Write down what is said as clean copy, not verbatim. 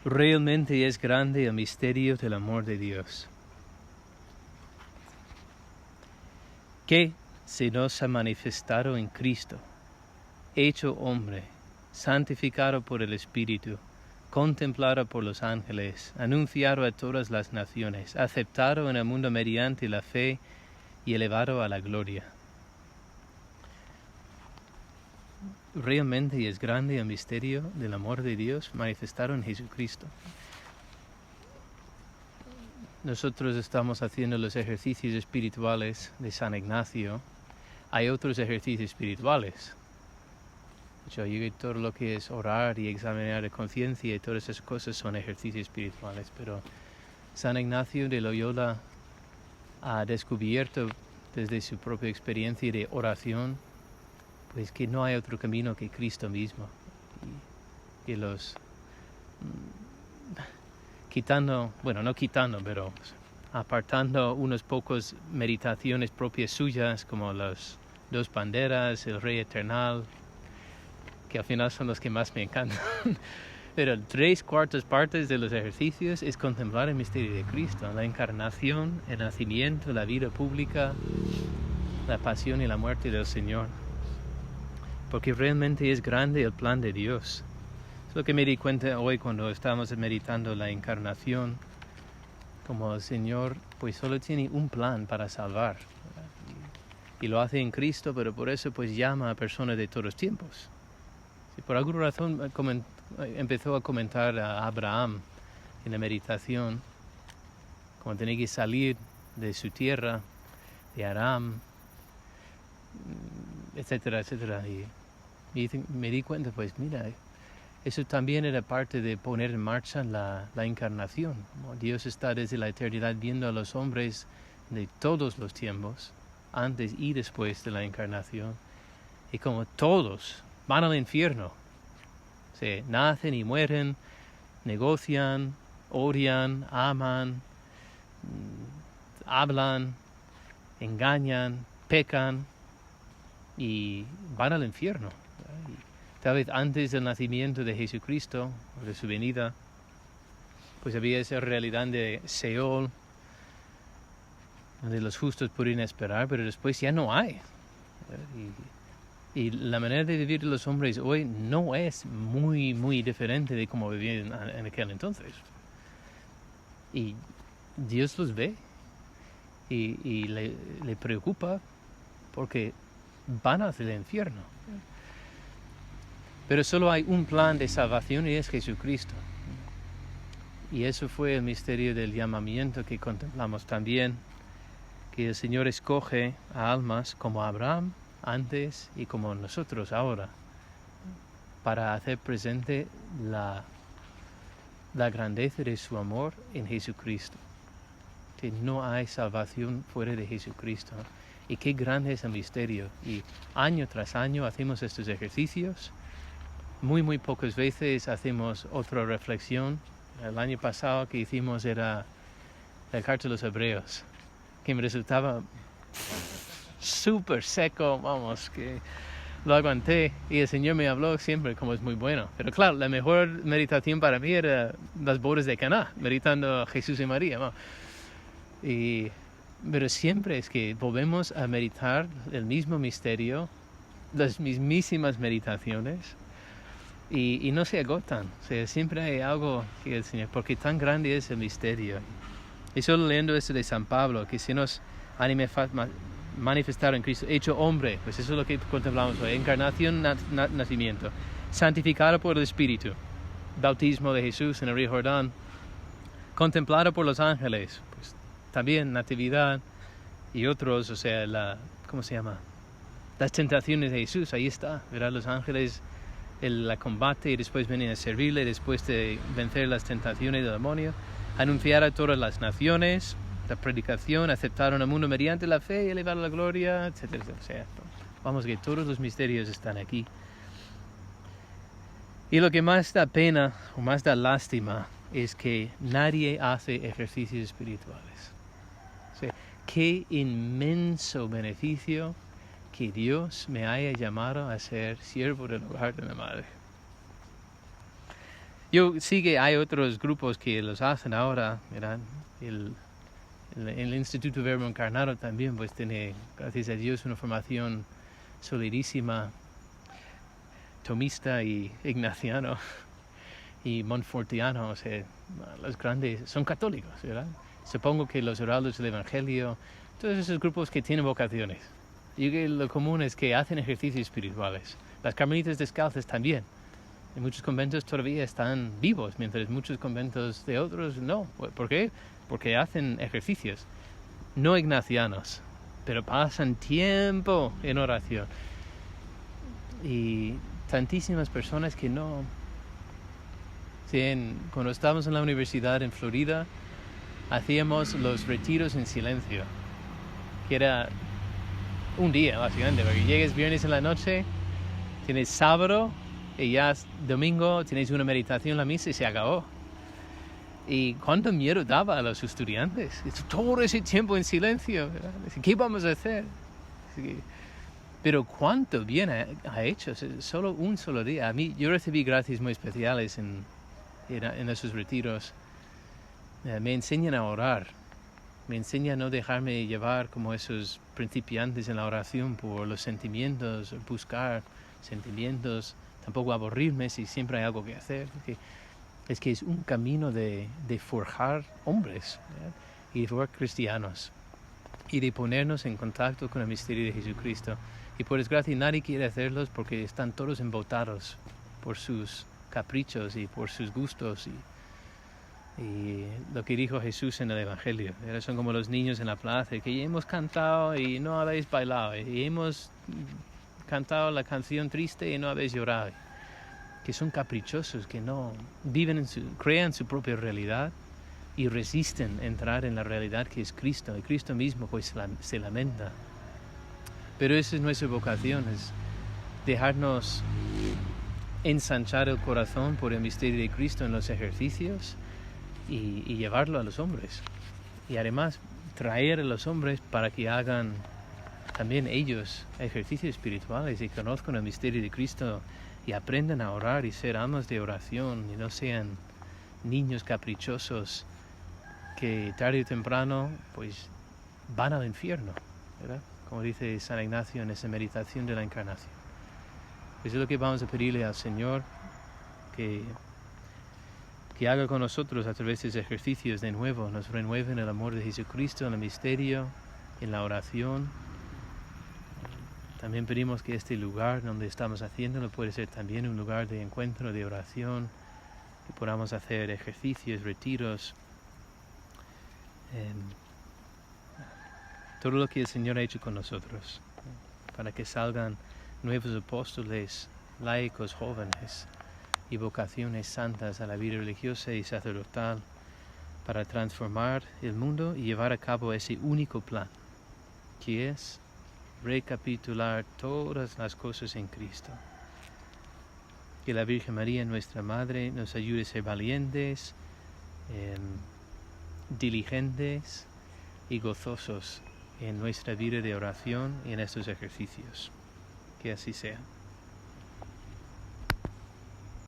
Realmente es grande el misterio del amor de Dios, que se nos ha manifestado en Cristo, hecho hombre, santificado por el Espíritu, contemplado por los ángeles, anunciado a todas las naciones, aceptado en el mundo mediante la fe y elevado a la gloria. Realmente es grande el misterio del amor de Dios manifestado en Jesucristo. Nosotros estamos haciendo los ejercicios espirituales de San Ignacio. Hay otros ejercicios espirituales. Yo digo que todo lo que es orar y examinar de conciencia y todas esas cosas son ejercicios espirituales, pero San Ignacio de Loyola ha descubierto desde su propia experiencia de oración, pues que no hay otro camino que Cristo mismo. Y los quitando, bueno, no quitando, pero apartando unos pocos meditaciones propias suyas, como las dos banderas, el Rey Eternal, que al final son los que más me encantan. Pero 3/4 partes de los ejercicios es contemplar el misterio de Cristo, la encarnación, el nacimiento, la vida pública, la pasión y la muerte del Señor. Porque realmente es grande el plan de Dios. Es lo que me di cuenta hoy cuando estábamos meditando la encarnación, como el Señor pues solo tiene un plan para salvar. Y lo hace en Cristo, pero por eso pues llama a personas de todos los tiempos. Si por alguna razón empezó a comentar a Abraham en la meditación, como tenía que salir de su tierra, de Aram, etcétera, etcétera. Y me di cuenta, pues mira, eso también era parte de poner en marcha la encarnación. Dios está desde la eternidad viendo a los hombres de todos los tiempos, antes y después de la encarnación. Y como todos van al infierno, se nacen y mueren, negocian, odian, aman, hablan, engañan, pecan y van al infierno. Y tal vez antes del nacimiento de Jesucristo, o de su venida, pues había esa realidad de Seol, donde los justos podían esperar, pero después ya no hay. Y la manera de vivir de los hombres hoy no es muy, muy diferente de cómo vivían en aquel entonces. Y Dios los ve y le preocupa porque van hacia el infierno. Pero solo hay un plan de salvación y es Jesucristo. Y eso fue el misterio del llamamiento que contemplamos también, que el Señor escoge a almas como Abraham antes y como nosotros ahora, para hacer presente la grandeza de su amor en Jesucristo. Que no hay salvación fuera de Jesucristo. Y qué grande es el misterio. Y año tras año hacemos estos ejercicios. Muy, muy pocas veces hacemos otra reflexión. El año pasado que hicimos era la carta de los Hebreos, que me resultaba súper seco, vamos, que lo aguanté y el Señor me habló siempre como es muy bueno. Pero claro, la mejor meditación para mí era las bodas de Caná, meditando a Jesús y María, ¿no? Pero siempre es que volvemos a meditar el mismo misterio, las mismísimas meditaciones, y no se agotan. O sea, siempre hay algo que el Señor, porque tan grande es el misterio. Y solo leyendo esto de San Pablo, que se nos anime manifestar en Cristo, hecho hombre, pues eso es lo que contemplamos hoy: encarnación, nacimiento, santificado por el Espíritu, bautismo de Jesús en el río Jordán, contemplado por los ángeles, pues también natividad y otros, o sea, ¿cómo se llama? Las tentaciones de Jesús, ahí está, ¿verdad? Los ángeles, la combate y después vienen a servirle después de vencer las tentaciones del demonio, anunciar a todas las naciones, la predicación, aceptaron al mundo mediante la fe y elevar la gloria, etcétera, etcétera. O sea, vamos, que todos los misterios están aquí. Y lo que más da pena o más da lástima es que nadie hace ejercicios espirituales. O sea, qué inmenso beneficio que Dios me haya llamado a ser siervo del hogar de la madre. Yo sí que hay otros grupos que los hacen ahora, ¿verdad? El Instituto Verbo Encarnado también pues tiene, gracias a Dios, una formación solidísima, tomista y ignaciano y montfortiano, o sea, los grandes son católicos, ¿verdad? Supongo que los heraldos del Evangelio, todos esos grupos que tienen vocaciones. Yo creo que lo común es que hacen ejercicios espirituales. Las carmelitas descalzas también. En muchos conventos todavía están vivos, mientras muchos conventos de otros no. ¿Por qué? Porque hacen ejercicios. No ignacianos, pero pasan tiempo en oración. Y tantísimas personas que no... Sí, cuando estábamos en la universidad en Florida, hacíamos los retiros en silencio, que era un día básicamente, porque llegues viernes en la noche, tienes sábado y ya domingo tienes una meditación, la misa y se acabó. Y cuánto miedo daba a los estudiantes, todo ese tiempo en silencio, ¿verdad? ¿Qué vamos a hacer? Pero cuánto bien ha hecho, solo un solo día. A mí, yo recibí gracias muy especiales en esos retiros. Me enseñan a orar, me enseñan a no dejarme llevar como esos principiantes en la oración por los sentimientos, buscar sentimientos, tampoco aburrirme si siempre hay algo que hacer. Es que es un camino de forjar hombres, ¿verdad? Y de forjar cristianos y de ponernos en contacto con el misterio de Jesucristo. Y por desgracia nadie quiere hacerlos porque están todos embotados por sus caprichos y por sus gustos y lo que dijo Jesús en el Evangelio. Son como los niños en la plaza que hemos cantado y no habéis bailado, y hemos cantado la canción triste y no habéis llorado. Que son caprichosos, que no viven crean su propia realidad y resisten entrar en la realidad que es Cristo. Y Cristo mismo pues se lamenta. Pero esa es nuestra vocación, es dejarnos ensanchar el corazón por el misterio de Cristo en los ejercicios y llevarlo a los hombres. Y además traer a los hombres para que hagan también ellos ejercicios espirituales y conozcan el misterio de Cristo y aprendan a orar y ser amas de oración y no sean niños caprichosos que tarde o temprano pues van al infierno, ¿verdad? Como dice San Ignacio en esa meditación de la Encarnación. Pues es lo que vamos a pedirle al Señor, que haga con nosotros a través de esos ejercicios de nuevo, nos renueve en el amor de Jesucristo, en el misterio, en la oración. También pedimos que este lugar donde estamos haciéndolo puede ser también un lugar de encuentro, de oración, que podamos hacer ejercicios, retiros, todo lo que el Señor ha hecho con nosotros, para que salgan nuevos apóstoles, laicos, jóvenes y vocaciones santas a la vida religiosa y sacerdotal, para transformar el mundo y llevar a cabo ese único plan, que es recapitular todas las cosas en Cristo. Que la Virgen María, nuestra Madre, nos ayude a ser valientes, diligentes y gozosos en nuestra vida de oración y en estos ejercicios. Que así sea.